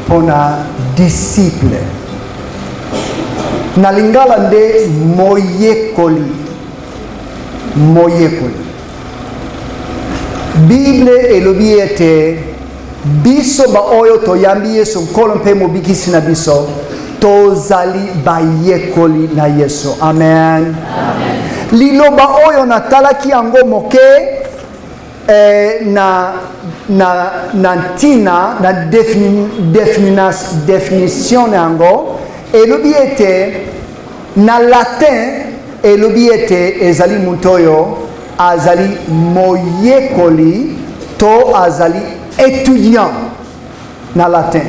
pona disciple. Na lingala nde moyekoli. Bible elobi ete biso ba oyo toyambi Yesu nkolo mpe mobikisi na biso tozali bayekoli na Yesu. Amen. Liloba oyo natalaki yango moke na ntina na definition yango elobi ete na latin elobi ete ezali muntu oyo azali moyekoli to azali étudiant na latin.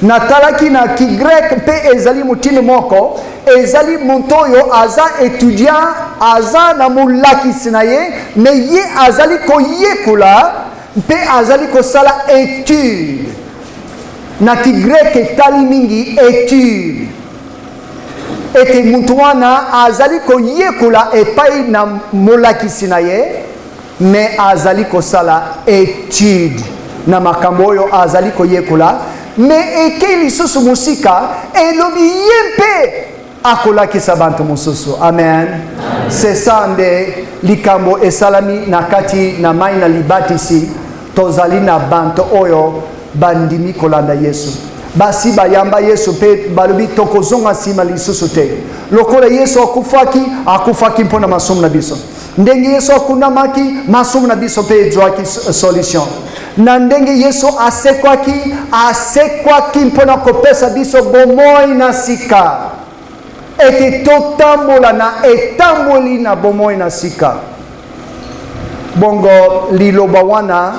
Natalaki na ki grec pe ezali mutini moko ezali muntu oyo aza étudiant aza na mulakisi na ye me ye azali koyekola pe azali kosala étude. Na ki grec etali mingi étude ete muntu wana azali koyekola epai na mulakisi na ye me azali kosala étude na makambo oyo azali koyekola me eke lisusu musika elobi yempe akolakisa bantu mosusu. Amen. C'est ça nde likambo esalami na kati na mai na libatisi tozali na bantu oyo bandimi kolanda Yesu. Basi bayamba Yesu pe balobi tokozonga sima lisusu te. Lokola Yesu akufaki mpona masumu na biso. Ndenge Yesu akunamaki masumu na biso pe ezwaki solution. Na ndenge Yesu asekwaki mpona kopesa biso bomoi na sika. Ete totambola na etamboli na bomoi na sika. Bongo liloba wana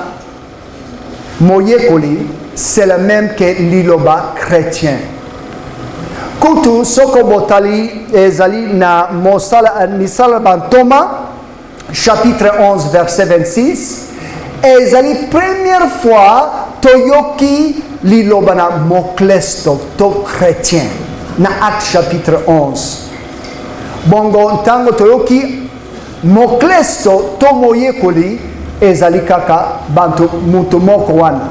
moyekoli c'est le même que liloba chrétien. Kutu soko botali ezali na misala bantoma chapitre 11 verset 26 ezali première fois toyoki liloba na moklesto to chrétien na Acte chapitre 11. Bongo ntango toyoki moklesto to moyekoli ezali kaka bantu mutu moko wana.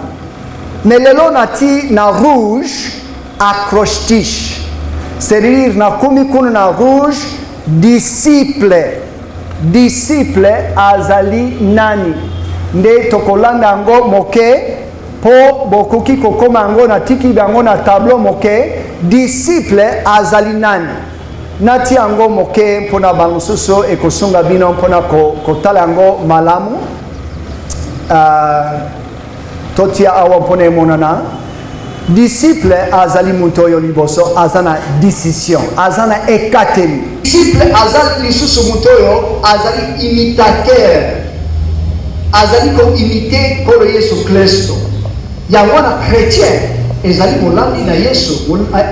Melelo nati na rouge acrostiche. C'est-à-dire na kumikunu na rouge disciple. Disciple azali nani. Nde tokolanda yango moke po bokoki kokoma yango na tiki yango na tableau moke. Disciple azali nani. Nati yango moke mpona bangususu ekosunga bino mpona kotala yango malamu. Totia awa mpona emonana. Disciple azali muntu oyo liboso azana décision azana ekateli. Disciple azali lisusu muntu oyo azali imitateur azali ko imiter kolo Yesu Kristo. Yango na chrétien ezali molandi na Yesu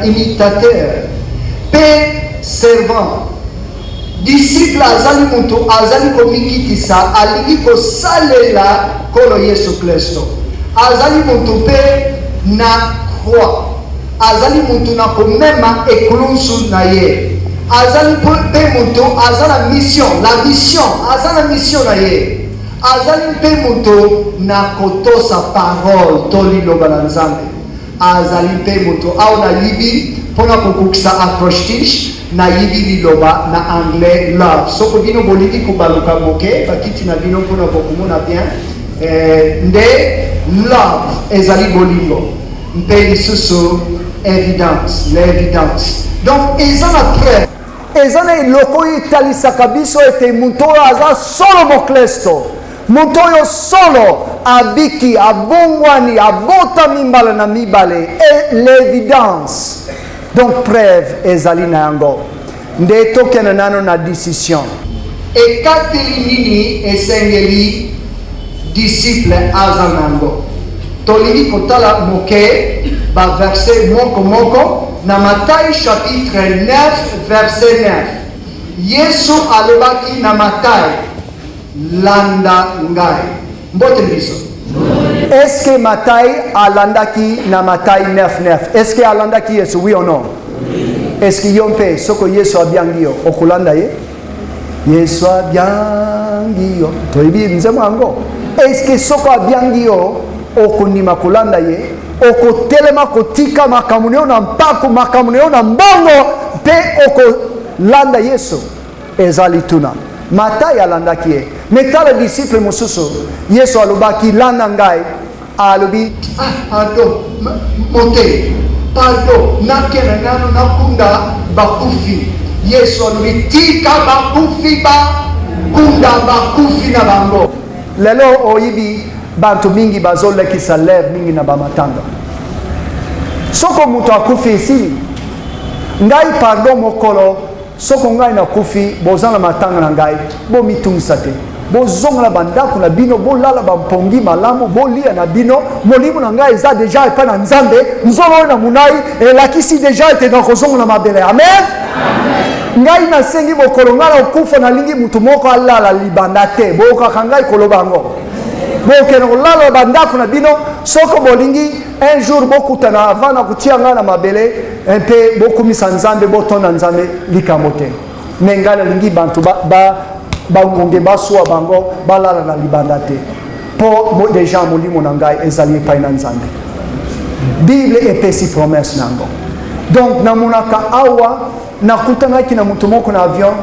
imitateur pe servant. Disciple azali muntu azali ko mikitisa alingi ko salela kolo Yesu Kristo. Azali muntu pe na croix. Azali muntu na komema ekulunsu na ye. Azali pe muntu azala mission, la mission, azala mission na ye. Azali pe muntu na kotosa parole to liloba na Nzambe. Azali pe muntu au na libi pona kokukisa acrostiche na yibi liloba na anglais love. Soko bino boliki kubaluka moke bakiti na bino pona kokumuna bien. Nde love ezali bolingo mpe lisusu évidence, l'évidence. Donc ezana preuve ezana eloko italisaka biso ete muntu oyo aza solo moklesto muntu oyo solo abiki abongwani abotami mbala na mibale et l'évidence. Donc preuve ezali na yango nde tokende nano na décision ekateli nini esengeli disciple azanango. Tolingi kotala moke ba verset moko na Matthieu chapitre 9 verset 9. Yesu alobaki na Matthieu landa ngai. Mbote biso. Est-ce que Matthieu alandaki na Matthieu 9:9? Est-ce que alandaki Yesu, oui ou non? Est-ce que yompe soko Yesu abiangi yo okulanda ye? Yesu abiangi yo. Toibi nzemo ango. Est-ce que soko abiangi yo okundima kulanda ye? okotelema kotika makambo na mpako makambo na mbongo pe okolanda Yesu ezali tuna Matayi alandaki ye metala disciple mosusu Yesu alobaki landa ngai alobi ado mote pardon nakena nano nakunda bakufi Yesu alobi tika bakufi kunda bakufi na bango lelo oyibi bantu mingi bazolekisa lèvre mingi na bamatanga soko mutu akufi esili ngai pardon mokolo soko ngai nakufi bozala matanga na ngai bomitungisa te bozongola bandako na bino bolala bampongi malamu bolia na bino molimo na ngai eza deja epai na nzambe nzolo na munai elakisi deja ete na kozongola mabele amen ngai nasengi mokolo ngai nakufa nalingi mutu moko alala libanda te bokaka ngai koloba ngo bokena kolala bandako na bino soko bolingi un jour bokutana avant na kutia ngai na mabele mpe bokumisa nzambe botonda nzambe likambo te me ngai nalingi bantu bangonge baswa bango balala na libanda te po deja molimo na ngai ezali epai na nzambe bible epesi promesse nango donc namonaka awa nakutanaki na mutu moko na avion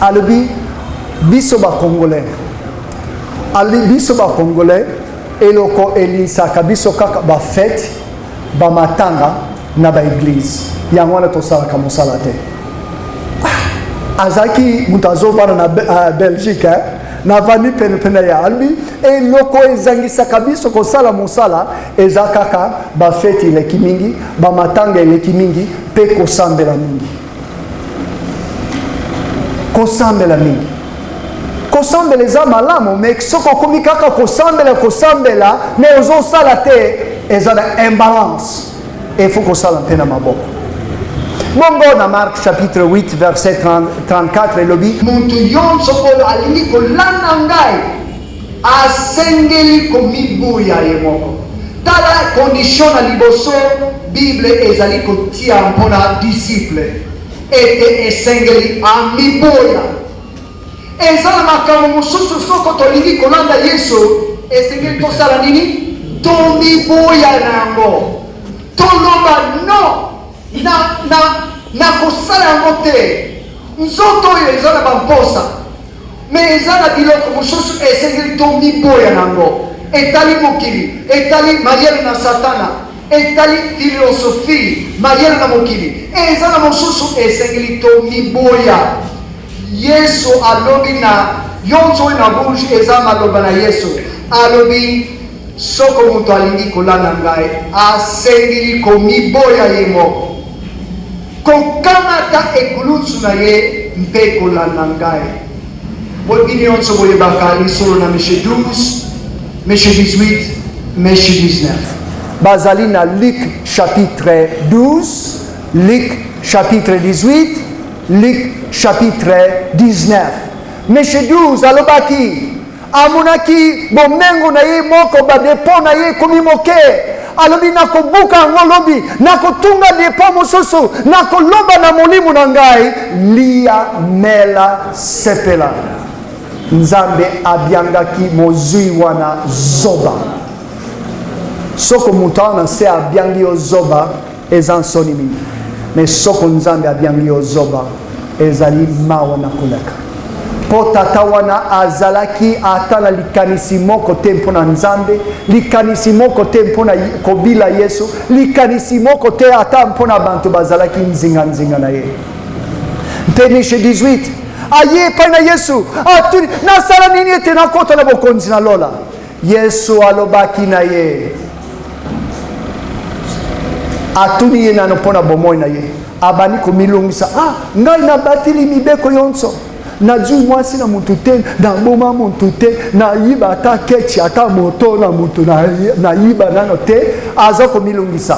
alobi biso bakongolais eloko elisaka biso kaka bafete bamatanga na baeglise yango wana tosalaka mosala te azaki mutu azovanda na Belgique navandi penepene ya albi eloko ezangisaka biso kosala mosala eza kaka bafete eleki mingi bamatanga eleki mingi mpe kosambela mingi kosambela eza malamu me soki okomi kaka kosambela me ozosala te eza na imbalance efo kosala mpe na maboko bongo na Marc chapitre 8 verset 34 elobi mutu yonso oyo alingi kolanda ngai asengeli komibuya ye moko tala condition na liboso bible ezali kotia mpona disciple ete esengeli amibuya eza na makambo mosusu soko tolingi kolanda Yesu esengeli tosala nini tomibuya nango toloba no na kosala yango te nzoto oyo eza na bamposa me eza na biloko mosusu esengeli tomiboya nango etali mokili etali mayele na satana etali filosofie mayele na mokili eza na mosusu esengeli tomiboya Yesu alobi na yonso oyo na bouche eza maloba na Yesu alobi soko mutu alingi kolanda ngai asengeli komiboya ye moko kokamata ekulusu na ye mpe kolanda ngai bobini nyonso boyebaka lisolo na Miche 12 Miche 18 Miche 19 bazali na Luc chapitre 12 Luc chapitre 18 Luc chapitre 19 Miche 12 alobaki amonaki bomengo na ye moko badepo na ye komi moke alobi nakobuka yango lobi nakotunga depo mosusu nakoloba na molimo na ngai lia mela sepela nzambe abiangaki mozwi wana zoba soko mutu wana se abiangi yo zoba eza nsoni mingi me soko nzambe abiangi yo zoba ezali mawa na koleka po tata wana azalaki ata na likanisi moko te mpona nzambe likanisi moko te mpona kobila Yesu likanisi moko te ata mpona bantu bazalaki nzinga na ye mpe Miche 18 aye epai na Yesu atuni nasala nini ete nakota na bokonzi na lola Yesu alobaki na ye atuni ye nano mpona bomoi na ye abani komilongisa ngai nabatili mibeko yonso nazwi mwasi na mutu te naboma mutu te nayiba ata kechi ata moto na mutu nayiba nano te aza komilongisa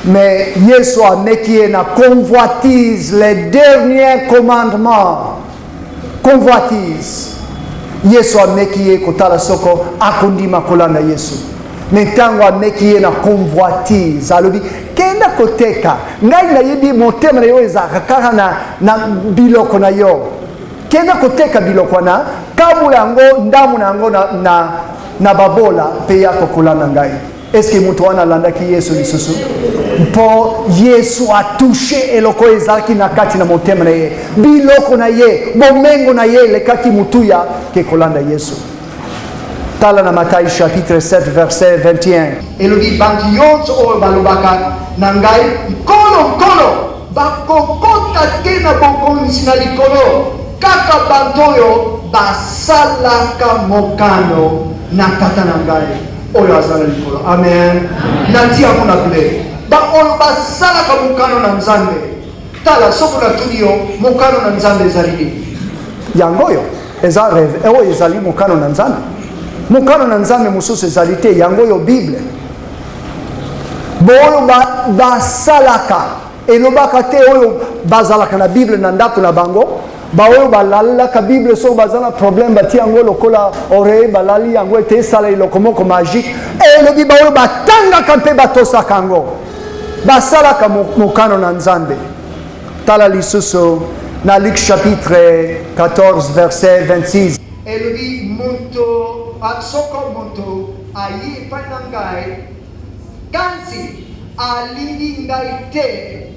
mais Yesu ameki ye na convoitise les derniers commandements convoitise Yesu ameki ye kotala soko akondima kolanda Yesu ntango ameki ye na convoitise alobi kenda koteka ngai nayebi motema na yo ezaka kaka na biloko na yo kenda koteka biloko wana kabula yango ndamu na yango na babola mpe ya kokolanda ngai Est-ce que mutu wana alandaki Yesu lisusu? Mpo Yesu atushe eloko ezalaki na kati na motema na ye. Biloko na ye, bomengo na ye lekaki mutuya ke kolanda Yesu. Tala na Matthieu chapitre 7 verset 21. Elobi bantu nyonso oyo balobaka na ngai nkolo bakokota te na bokonzi na likolo kaka bantu oyo basalaka mokano na tata na ngai oyo azala likolo. Amen. Natia kuna ple ba oyo basalaka mokano na Nzambe. Tala soko na tudio mokano na Nzambe ezali yango yo eza rêve oyo ezali mokano na Nzambe. Mokano na Nzambe mosusu ezali te yango yo Bible. Boyo basalaka elobaka te oyo bazalaka na Bible na ndako na bango. Baoyo balalaka Bible so bazana problème bati yango lokola oreille balali yango ete sala iloko moko magique. Elobi baoyo batangaka mpe batosaka yango. Basalaka mokano na Nzambe. Tala lisusu na Luc chapitre 14 verset 26. Elobi monto aksoko monto ayi panangai kansi alingi ngai te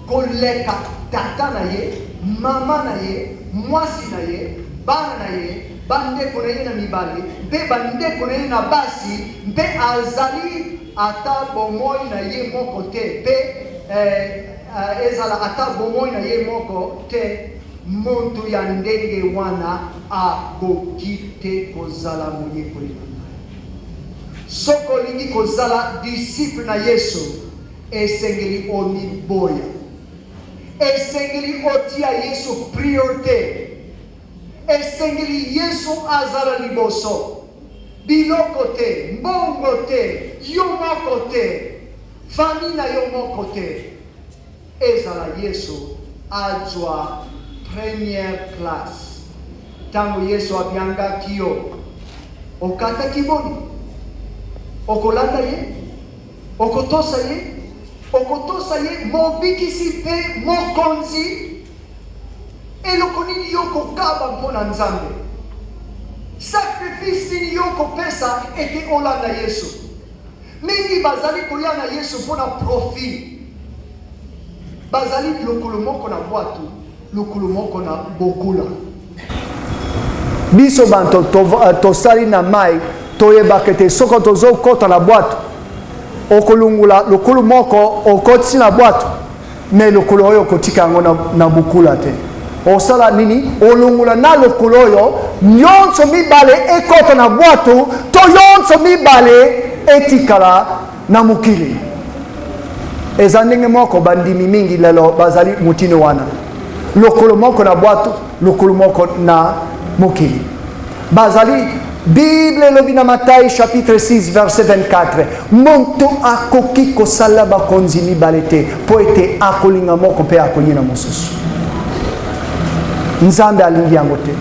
koleka tata na ye mama na ye mwasi na ye bana na ye bandeko na ye na mibali mpe bandeko na ye na basi mpe azali ata bomoi na ye moko te mpe ezala ata bomoi na ye moko te muntu ya ndenge wana akoki te kozala moyekoli na ngai. Soko olingi kozala disciple na Yesu esengeli omiboya, esengeli otia Yesu priorité, esengeli Yesu azala liboso, biloko te, mbongo te, yo moko te, famille na yo moko te. Ezala Yesu azwa première classe. Tango Yesu abianga kiyo okata kiboni okolanda ye okotosa ye mobikisi pe mokonzi eloko nini yo kokaba mpona Nzambe, sacrifice nini yo kopesa ete olanda Yesu. Mingi bazali kolia na Yesu mpona profit, bazali lokolo moko na bwatu lokolo moko na bokula. Biso banto tosali na mai toyebaka te soko tozokota na bwatu okolungula lokolo moko okotisi na bwatu me lokolo oyo okotika yango na bokula te. Osala nini? Olungula na lokolo oyo nyonso mibale ekota na bwatu to nyonso mibale etikala na mokili. Eza ndenge moko bandimi mingi lelo bazali mutino wana. Lokolo moko na bwatu, lokolo moko na mokili. Bazali Bible lobi na Matthieu chapitre 6 verset 24. Monto akoki kosala bakonzi mibale te po ete akolinga moko pe akonyina mosusu. Nzambe alingi yango te.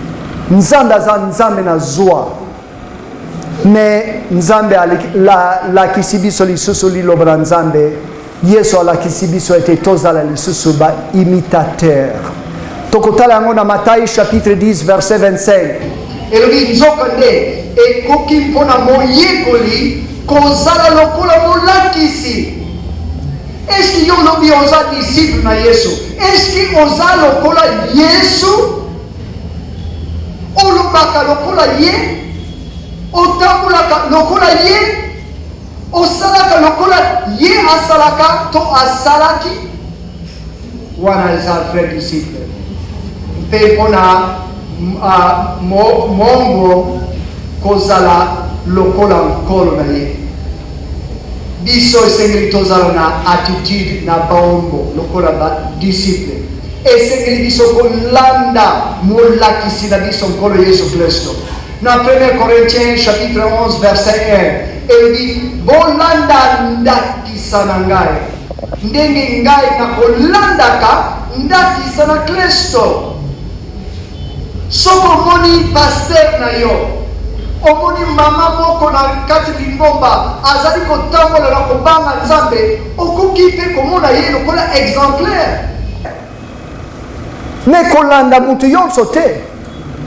Nzambe aza Nzambe na zwa. Me Nzambe lakisi biso lisusu liloba na Nzambe. Yesu alakisi biso ete tozala lisusu ba imitateur. Tokotala yango na Matthieu chapitre 10 verset 25. Elobi nzoka nde ekoki mpona moyekoli kozala lokola molakisi. Eski yo lobi oza disciple na Yesu? Eski oza lokola Yesu? Olobaka lokola ye? Otambolaka lokola ye? Osalaka lokola ye asalaka to asalaki? Wana eza vrai disciple. Mpe mpona mongo kozala lokola nkolo na ye. Biso esengeli tozala na attitude na baombo lokola ba disciple. Esengeli biso kolanda molakisi na biso nkolo Yesu Kristo. Na 1 Corinthiens chapitre 11 verset 1 ebi bolanda ndakisa na ngai ndenge ngai na kolandaka ndakisa na Kristo. Soko moni pasteur na yo omoni mama moko na kati lingomba azali kotambola na kobanga Nzambe, okoki mpe komona ye lokola exemplaire. Me kolanda mutu yonso te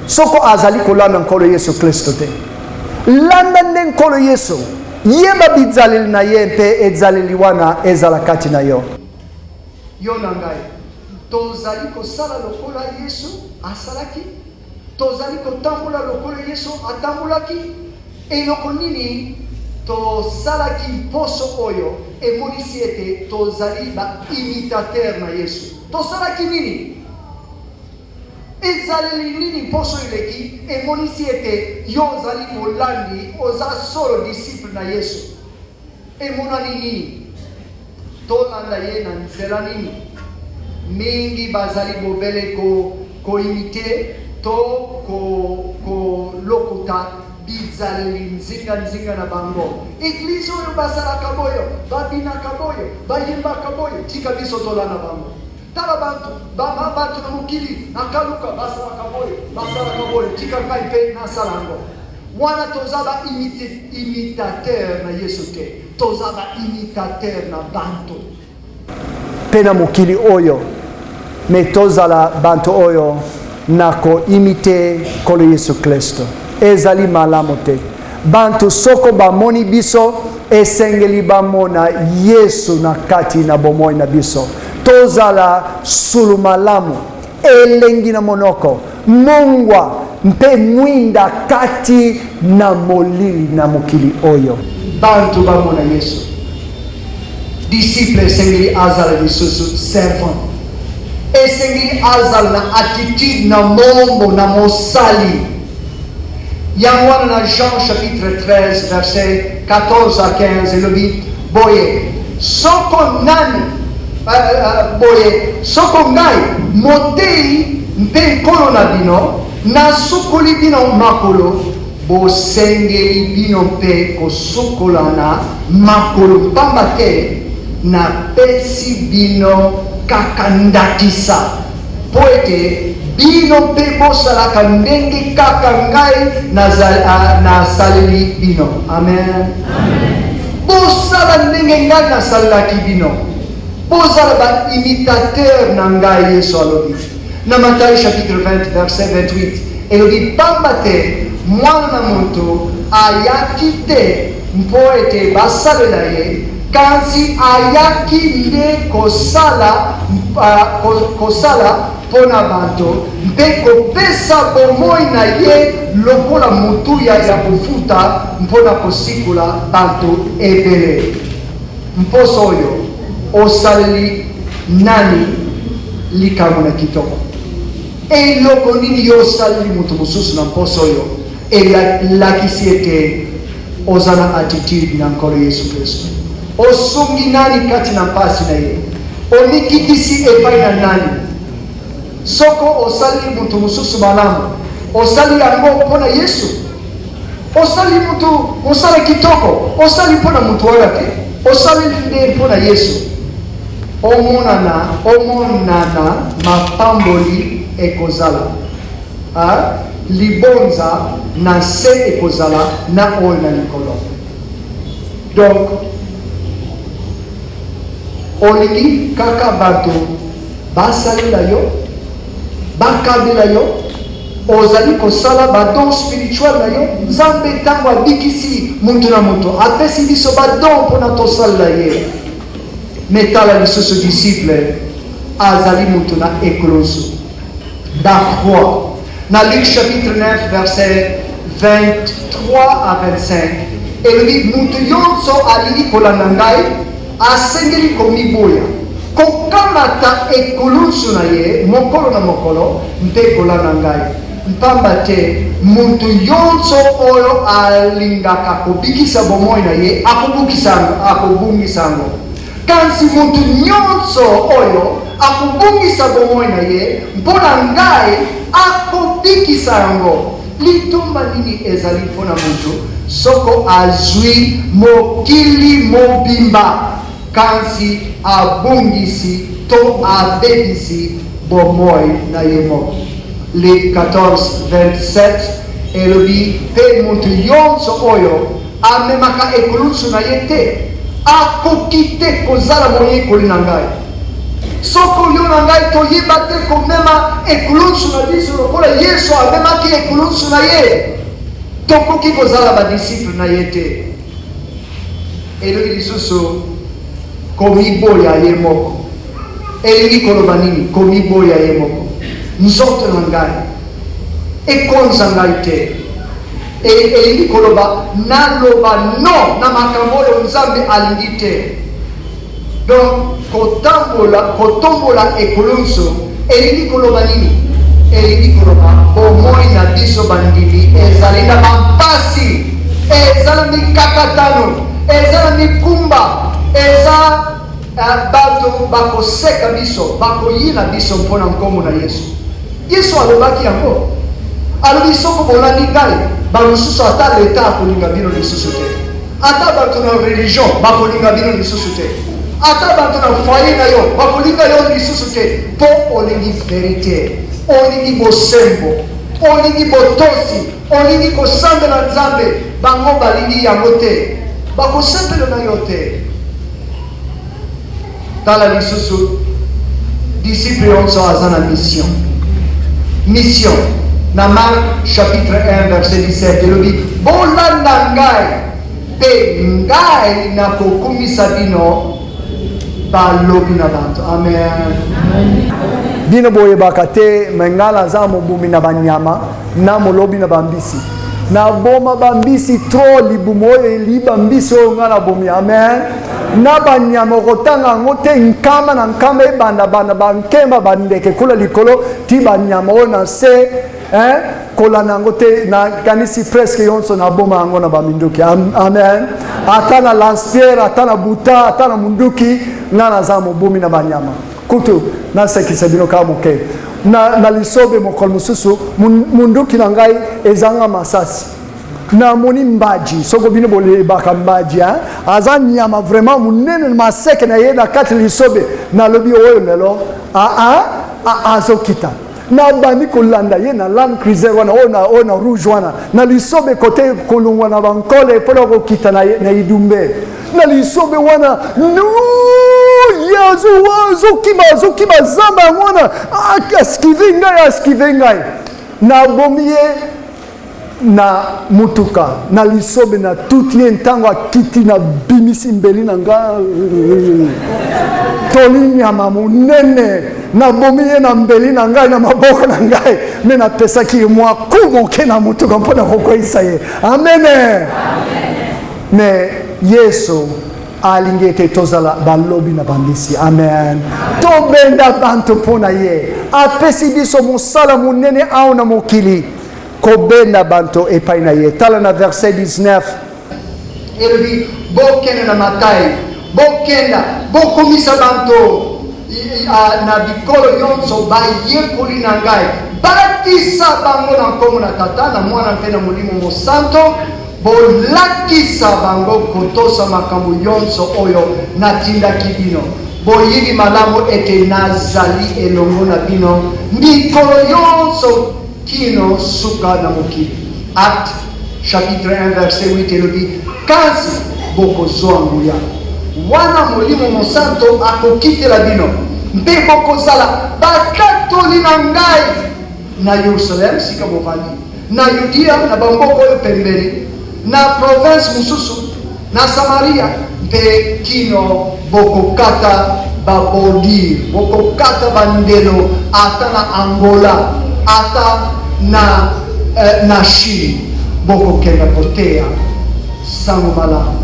soko azali kolanda nkolo Yesu Kristo te. Landa nde nkolo Yesu. yeba bizaleli na ye mpe ezaleli wana ezala kati na yo. Yo na ngai tozali kosala lokola Yesu asalaki, tozali kotambola lokola Yesu atambulaki. Eloko nini tosalaki poso oyo emonisi ete tozali ba imitateur na Yesu? Tosalaki nini? Ezaleli nini poso ileki emonisi ete yo ozali molandi, oza solo disciple na Yesu? Emonani nini? Tolanda ye na nzela nini? Mingi bazali bobele ko imite to ko lokota bizaleli nzinga na bango. Eglise oyo basalaka boyo, babinaka boyo, bayimbaka boyo, tika biso tolanda bango. Tala bantu na mukili nakaluka basalaka boyo, tika kai pe na salango. Wana tozaba imitateur na Yesu te, tozaba imitateur na bantu pena mukili oyo, me tozala bantu oyo nako imite kolo Yesu Kristo. Ezali malamu te. Bantu soko bamoni biso esengeli bamona Yesu na kati na bomoi na biso. Tozala sulu malamu elengi na monoko mongwa mpe mwinda kati na molili na mukili oyo. Bantu bamona Yesu. Disciple esengeli azala lisusu servant. Esengeli azala na attitude na mombo na mosali. Yanwana na Jean chapitre 13 verset 14 à 15 elobi boye soko nani boye soko ngai motei mpe nkolo na bino nasukoli bino makolo bosengeli bino mpe kosukolana makolo pamba te napesi bino kaka ndakisa po ete bino mpe bosalaka ndenge kaka ngai nasaleli bino. Amen. Bosala ndenge ngai nasalelaki bino, bozala ba imitateur na ngai. Yesu alobi na Matthieu chapitre 20 verset 28 elobi pamba te mwana na moto ayaki te mpo ete basalela ye, kasi ayaki nde kosala pona bantu mpe kopesa bomoi na ye lokola mutuya ya kofuta mpona kosikula bantu ebele. Mposo oyo osaleli nani likambo na kitoko? Eloko nini yo osaleli mutu mosusu na mposo oyo elakisi ete oza na attitude na nkolo Yesu Kristo? Osungi nani kati na mpasi na ye? Onikitisi epai na nani? Soko osali mutu mosusu malamu, osali yango mpona Yesu? Osali mutu osali kitoko, osali mpona mutu oyo te, osali nde mpona Yesu? Omonana mapamboli ekozala, libonza na se ekozala na oyo na likolo. Donc olingi kaka bato basalela yo, bakabela yo, ozali kosala badon spirituel na yo. Nzambe ntango abikisi mutu na mutu apesi biso badon mpona tosalela ye. Metala lisusu disciple azali mutu na ekoloso da croix. Na Luc chapitre 9 verset 23 à 25 elobi mutu yonso alingi kolanda ngai asengeli komiboya kokamata ekulusu na ye mokolo na mokolo mpe kolanda ngai, mpamba te mutu yonso oyo alingaka kobikisa bomoi na ye akobungisa yango. Kasi mutu nyonso oyo akobungisa bomoi na ye mpona ngai akobikisa yango. Litumba nini ezali mpona mutu soko azwi mokili mobimba kasi abungisi to abebisi bomoi na ye moko? Luc 14:27 elobi pe mutu yonso oyo amemaka ekulusu na ye te akoki te kozala moyekoli na ngai. Soko yo na ngai toyeba te komema ekulusu na biso lokola Yesu amemaki ekulusu na ye, tokoki kozala badisiple na ye te. elobi lisusu komiboya ye moko elingi koloba nini komiboya ye moko nzoto na ngai ekonza ngai te elingi koloba naloba no na makambo oyo nzambe alingi te. Donc kotombola ekolonso elingi koloba nini elingi koloba bomoi na biso bandimi ezali na bampasi eza na mikakatano eza na mikumba eza bato bakoseka biso bakoyina biso mpona nkombo na Yesu alobaki yango alobi soko bolandi ngai bamosusu ata leta akolinga bino lisusu te ata bato na religion bakolinga bino lisusu te ata bato na foyer na yo bakolinga yo lisusu te mpo olingi verite olingi bosembo olingi botosi olingi kosambela nzambe bango balingi yango te bakosambela na yo te. Tala lisusu disciple nyonso aza na mission na Marc chapitre 1 verset 17 elobi bolanda ngai mpe ngai nakokumisa bino balobi na bato. Amen. Bino boyebaka te me ngai naza mobumi na banyama na molobi na bambisi na boma bambisi tro libumu oyo eliba mbisi oyo ngai nabomi. Amen. Na banyama okotanga yango te nkama na nkama ebanda bankemba bandeke kula likolo ti banyama oyo na se kolanda yango te nakanisi presque yonso na boma yango na baminduki. Amen. Ata na lanspierre ata na buta ata na munduki nga naza mobomi na banyama kutu nasekisa bino kaka moke na lisobe mokolo mosusu munduki na ngai ezanga masasi na moni mbaji soko bino bolebaka mbaji aza nyama vraiment munene maseke na ye na kati lisobe na lobi oyo lelo azokita na bandi kolanda ye na Land Cruiser wana oyo na rouge wana na lisobe kote kolungwa na bankole mpona kokita na idumbe na lisobe wana azokima zamba yango wana askive ngai na bomi ye na mutuka na lisobe na tuti ye ntango akiti na bimisi mbeli na nga toli nyama monene na bomi ye na mbeli na ngai na maboko na ngai me napesaki ye mwa kumoke na mutuka mpona kokweyisa ye. Amene. Me Yesu alingi ete tozala balobi na bambisi. Amen. Tobenda bantu mpona ye apesi biso mosala monene awa na mokili kobenda bantu epai na ye. Tala na verset 19 elobi bokenda na Matayi bokenda bokomisa bantu na bikolo nyonso bayekoli na ngai batisa bango na nkombo na Tata na Mwana mpe na Molimo Mosanto bolakisa bango kotosa makambo nyonso oyo natindaki bino boyini malamu ete nazali elongo na bino mikolo nyonso kino suka na mokili. Acte chapitre 1 verset 8 elobi kasi bokozwa nguya wana Molimo Mosanto akokitela bino mpe bokozala bakatoli na ngai na Yerusalem sika bovandi na Yudia na bamboka oyo pembeni na province mosusu na Samaria mpe kino bokokata babodi bokokata bandelo ata na Angola ata na Chine bokokenda koteya sango malamu.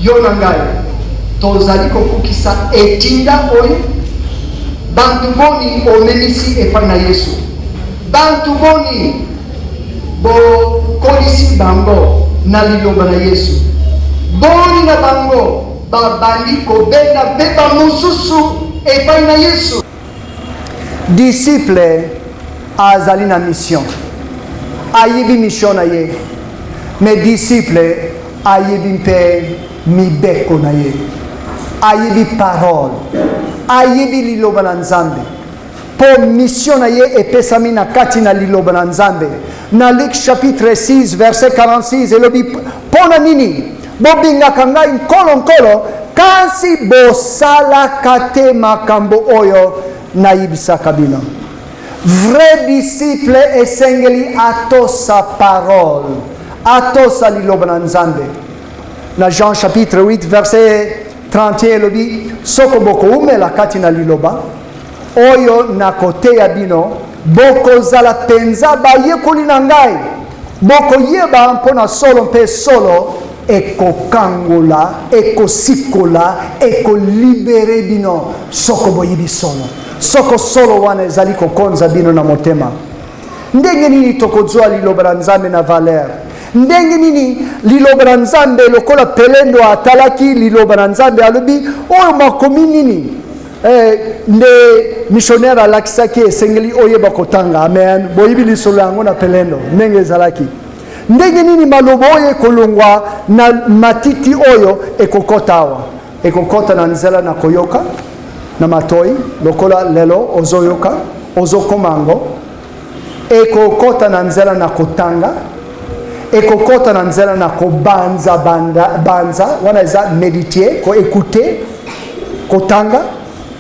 Yo na ngai tozali kokokisa etinda oyo bantu boni omemisi epai na Yesu bantu boni bokolisi bango na liloba na Yesu boni na bango babandi kobenda mpe bamosusu epai na Yesu. Disciple azali na mission ayebi mission na ye me disciple ayebi mpe mibeko na ye ayebi parole ayebi liloba na Nzambe po mission na ye epesami na kati na liloba na Nzambe. Na Luc chapitre 6 verset 46 elobi pona nini bobingaka ngai nkolo kasi bosalaka te makambo oyo nayibisaka bino. Vrai disciple esengeli atosa parole atosa liloba na Nzambe na Jean chapitre 8 verset 31 elobi soko boko umela kati na liloba oyo na koteya bino bokozala penza bayekoli na ngai bokoyeba mpona solo mpe solo ekokangola ekosikola ekolibere bino soko boyebi solo soko solo wana ezali kokonza bino na motema. Ndenge nini tokozwa liloba la nzambe na valeur? Ndenge nini liloba la nzambe lokola pelendo atalaki liloba la nzambe alobi oyo makomi nini nde missionnaire alakisaki esengeli oyeba kotanga. Amen. Boyebi lisolo yango na pelendo ndenge ezalaki. Ndenge nini maloba oyo ekolongwa na matiti oyo ekokota awa ekokota na nzela na koyoka na matoi lokola lelo ozoyoka ozokomango ekokota na nzela na kotanga ekokota na nzela na kobanza banza wana eza méditer ko écouter kotanga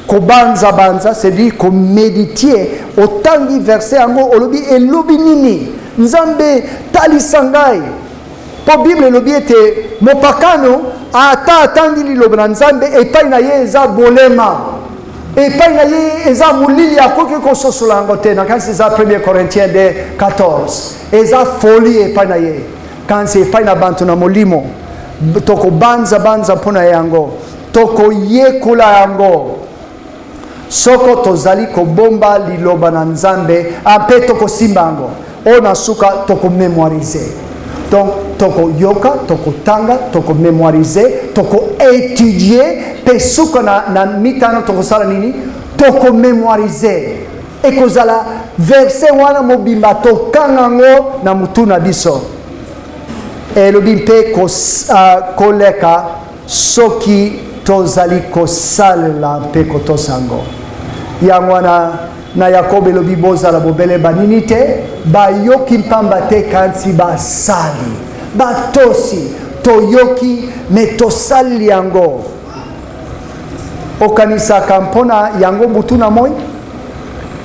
kobanza banza c'est dire ko méditer otangi verset yango olobi elobi nini nzambe talisa ngai po bible elobi ete mopakano ata atangi liloba na nzambe epai na ye eza bolema epai na ye eza molili akoki kososola yango te. Na kanisi eza 1 Corinthiens 14 eza folie epai na ye kanisi epai na bantu na molimo tokobanza mpona yango tokoyekola yango soko tozali kobomba liloba na nzambe mpe tokosimba yango oyo na suka tokomémoirize. Donc tokoyoka tokotanga tokomémoirize tokoétudier mpe suka na mitano tokosala nini tokomémoirize ekozala verset wana mobimba tokanga yango na mutu na biso elobi mpe koleka soki tozali kosalela mpe kotosa yango yango wana na Yakobo elobi bozala bobele banini te bayoki mpamba te kansi basali batosi toyoki me tosali yango okanisaka mpona yango butu na moi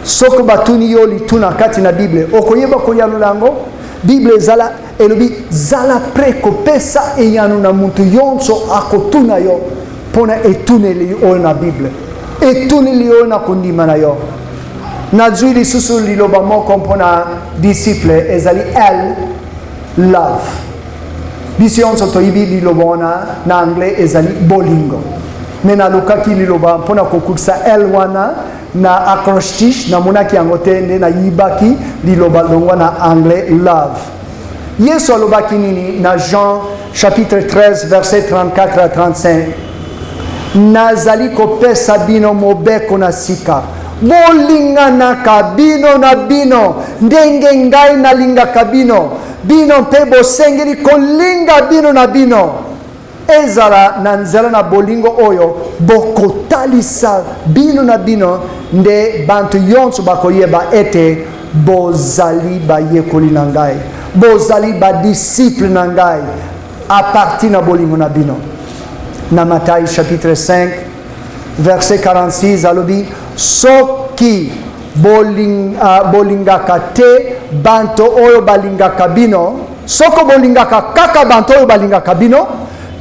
soko batuni yo lituna kati na Bible okoyeba koyalula yango Bible ezala elobi zala pre kopesa eyanu na muntu yonso akotuna yo mpona etuneli oyo na Bible etuneli oyo na kondima na yo. Nazwi lisusu liloba moko mpona disciple ezali love biso yonso toyibi liloba wana na anglais ezali bolingo me nalukaki liloba mpona kokukisa wana na acrostiche namonaki yango te nde nayibaki liloba longwa na anglais love. Yesu alobaki nini na Jean chapitre 13 verset 34 à 35 nazali kopesa bino mobeko na sika bolinganaka bino na bino ndenge ngai nalingaka bino bino mpe bosengeli kolinga bino na bino ezala na nzela na bolingo oyo bokotalisa bino na bino nde bantu yonso bakoyeba ete bozali bayekoli na ngai bozali badisciple na ngai a partir na bolingo na bino. Na Matthieu chapitre 5 verset 46 alobi soki bolingaka te banto oyo balingaka bino soko bolingaka kaka banto oyo balingaka bino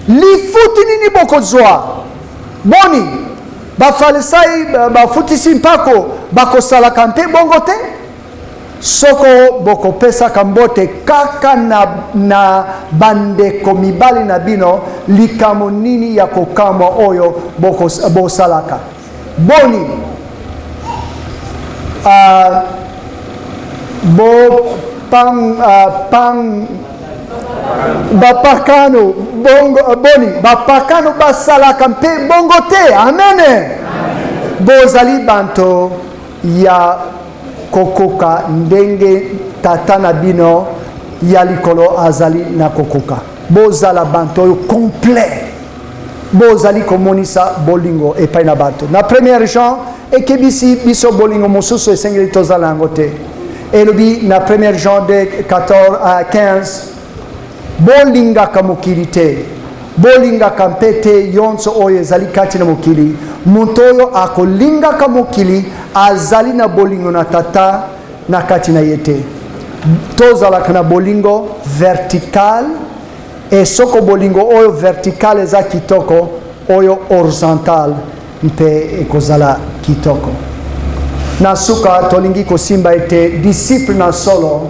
lifuti nini bokozwa boni bafalisai bafutisi mpako bakosalaka mpe bongo te soko bokopesaka mbote kaka na bandeko mibali na bino likamo nini ya kokamwa oyo bosalaka boni bapakano boni bapakano basalaka mpe bongo te. Amen. Bozali banto ya kokoka ndenge tata na bino ya likolo azali na kokoka bozala banto oyo complet bozali komonisa bolingo epai na bato. Na 1 Jean ekebisi biso bolingo mosusu esengeli tozala yango te elobi na 1 Jean 14 à 15 bolingaka mokili te bolingaka mpe te yonso oyo ezali kati na mokili moto oyo akolingaka mokili azali na bolingo na tata na kati na ye te. Tozalaka na bolingo vertical e soko bolingo oyo vertical eza kitoko oyo horizontal mpe ekozala kitoko. Na suka tolingi kosimba ete disciple na solo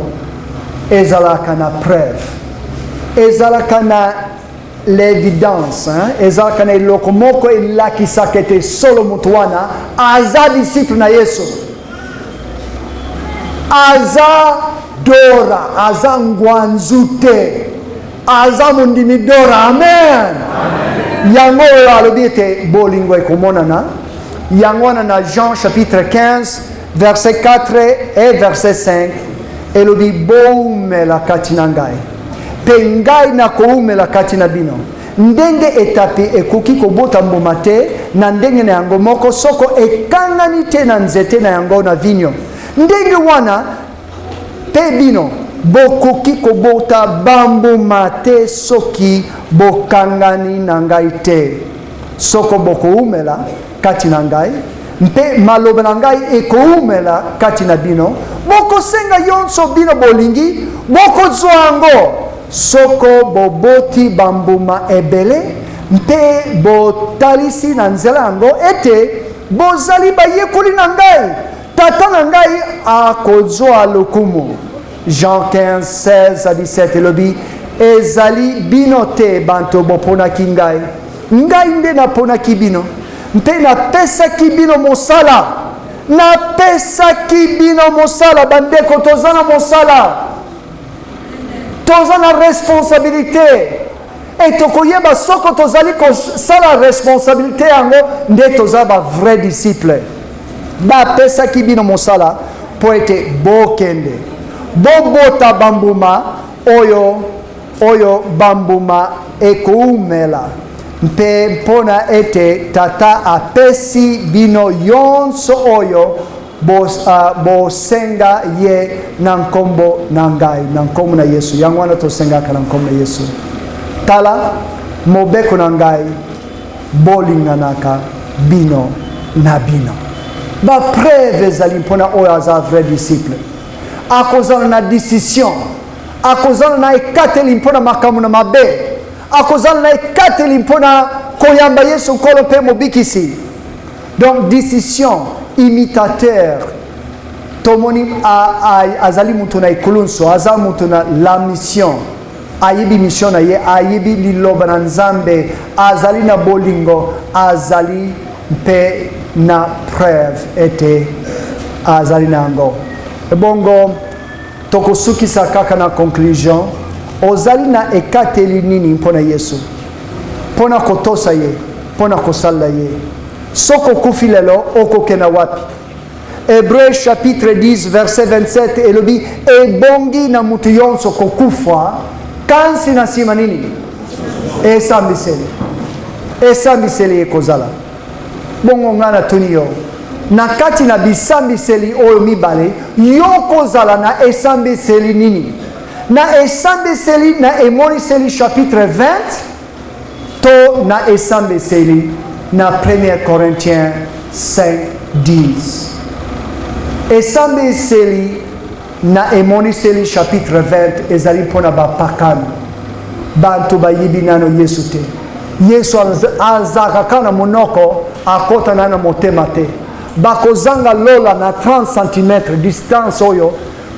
ezalaka na preuve, ezalaka na l'évidence, ezalaka na eloko moko elakisaka ete solo mutu wana aza disciple na Yesu, aza dora, aza ngwanzu te, aza mundimi dora. Amen. Yango oyo alobi ete bolingo ekomonana. Yango wana na Jean chapitre 15 verset 4 et verset 5 elobi boumela kati na ngai mpe ngai nakoumela kati na bino. Ndenge etape ekoki kobota mbuma te na ndenge na yango moko soko ekangani te na nzete na yango na vinyo, ndenge wana mpe bino bokoki kobota bambuma te soki bokangani na ngai te. Soko bokoumela kati na ngai mpe maloba na ngai ekoumela kati na bino, bokosenga yonso bino bolingi bokozwa yango. Soko boboti bambuma ebele mpe botalisi na nzela yango ete bozali bayekoli na ngai, tata na ngai akozwa lokumu. Jean 15 16 à 17 elobi ezali bino te banto boponaki ngai, ngai nde naponaki bino mpe napesaki bino mosala, napesaki bino mosala. Bandeko toza na mosala, toza na responsabilité, e tokoyeba soko tozali kosala responsabilité yango nde toza ba vrai disciple. Bapesaki bino mosala po ete bokende bobota bambuma oyo bambuma ekoumela mpe mpona ete tata apesi bino yonso oyo bosenga ye na nkombo na ngai, na nkombo na Yesu. Yango wana tosengaka na nkombo na Yesu. Tala mobeko na ngai bolinganaka bino na bino. Bapreve ezali mpona oyo aza vrai disciple. Akozala na décision, akozala na ekateli mpona makambo na mabe, akozala na ekateli mpona koyamba Yesu nkolo mpe mobikisi. Donc décision, imitateur, tomoni azali mutu na ekulunso, aza mutu na la mission, ayebi mission na ye, ayebi liloba na Nzambe, azali na bolingo, azali mpe na preuve ete azali na yango. Ebongo tokosukisa kaka na conclusion, ozali na ekateli nini mpona Yesu, mpona kotosa ye, mpona kosala ye. Soko kufi lelo okokena wapi? Hébreux chapitre 10 verset 27 elobi ebongi na mutu yonso kokufa kansi na sima nini? Esambiseli ekozala. Bongo ngana tuni yo na kati na bisambiseli oyo mibale yo kozala na esambiseli nini? Na esambiseli na emoniseli chapitre 20 to na esambiseli na 1 Corinthiens 5:10. Esambiseli na emoniseli chapitre 20 ezali mpona bapakani, bantu bayibi nano Yesu te. Yesu azakaka na monoko akota na motema te. Bakozanga lola na 30 cm distance oyo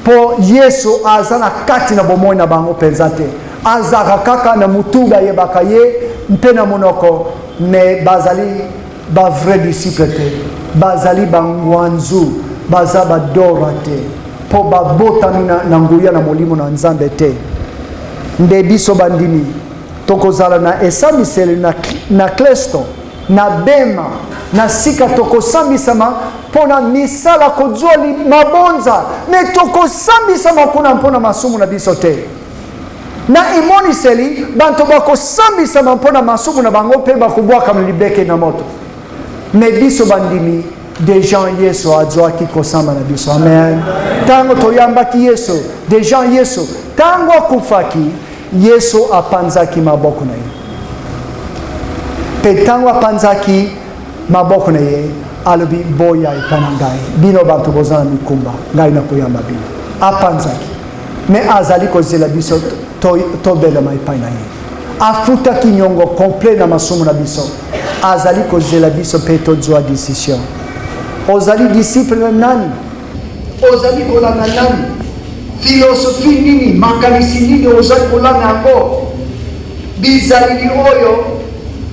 po Yesu aza na kati na bomoi na bango penza te. Azakaka na mutuba yebaka ye mpe na monoko, me bazali ba vrai disciple te, bazali bangwanzu, baza badora te, po babotami na nguya na molimo na Nzambe te. Nde biso bandimi tokozala na esambiseli na klesto, na bema, na sika tokosambisama pona misala kozwa mabonza, me tokosambisama kuna mpona masumu na biso te. Na emoniseli banto bakosambisama mpona masumu na bango mpe bakobwaka libeke na moto. Me biso bandimi deja Yesu azwaki kosamba na biso. Amen. Tango toyambaki Yesu, deja Yesu tango akufaki, Yesu apanzaki maboko na ye. Pe tango apanzaki maboko na ye, alobi boya ekana ngai, bino bantu bozana mikumba, ngai na koyamba bino. Apanzaki. Me azali kozela biso tobelama epai na ye. afutaki nyongo complet na masumu na biso azali kozela biso mpe tozwa décision. Ozali disciple na nani? Ozali kolanda nani? Philosophie nini, makanisi nini ozali kolanda yango? Bizaleli oyo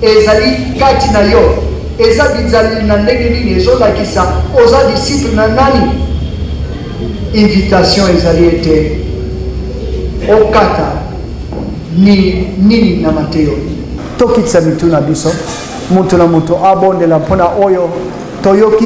ezali kati na yo eza bizaleli na ndenge nini ezolakisa oza disciple na nani? Invitation ezali ete okata ni nini na Mateo. Tokitisa mitu na biso mutu na mutu abondela mpona oyo toyoki